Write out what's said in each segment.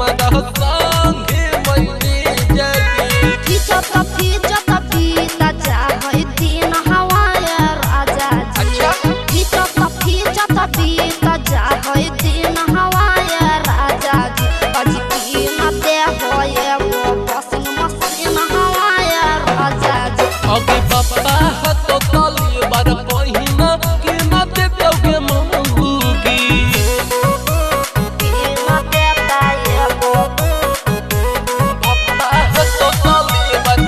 हमारा संगे मैंने जाके खींचत पीता चाहे दिन हवाए राजा जी। खींचत पीता चाहे दिन हवाए राजा जी। अजी न दे होए वो वॉशिंग मशीन हवाए राजा जी। अगे बाबा तो तली बार पहिना कि न दे दोगे मंगूगी न देता ये वो बाबा तो तली बार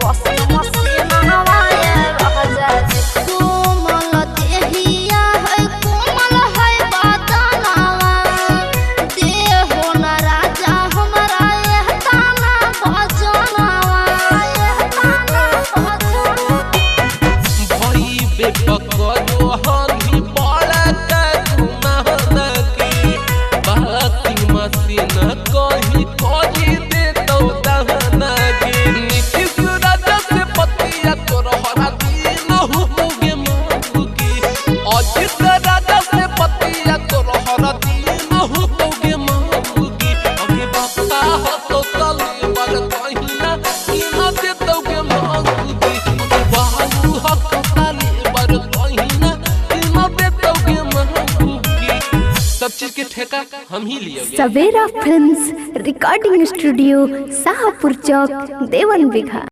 वॉशिंग मशीन हवाए राजा जी। कोमल देहिया है कोमल है बदनवा देहो न राजा हमरा यह ताना भजनवा यह ताना भजनवा। भाई बेपकड़ो हानि बड़ा गुनाह की बाती मसीन कहीं कही दे तो दहना के नीतीश राजा से पतिया तोर हरा दिन होगे मांगूगी अजित राजा से पतिया तोर हरा दिन होगे मांगूगी अगे बाबा हो तो तले बार कहिना कि न दे दोगे मांगूगी अगे बाबू हो तो तले बार कहिना कि न दे दोगे मांगूगी सब चीज के ठेका हम ही लिए सवेरा फिल्म्स रिकॉर्डिंग स्टूडियो शाहपुर चौक देवन बिघा।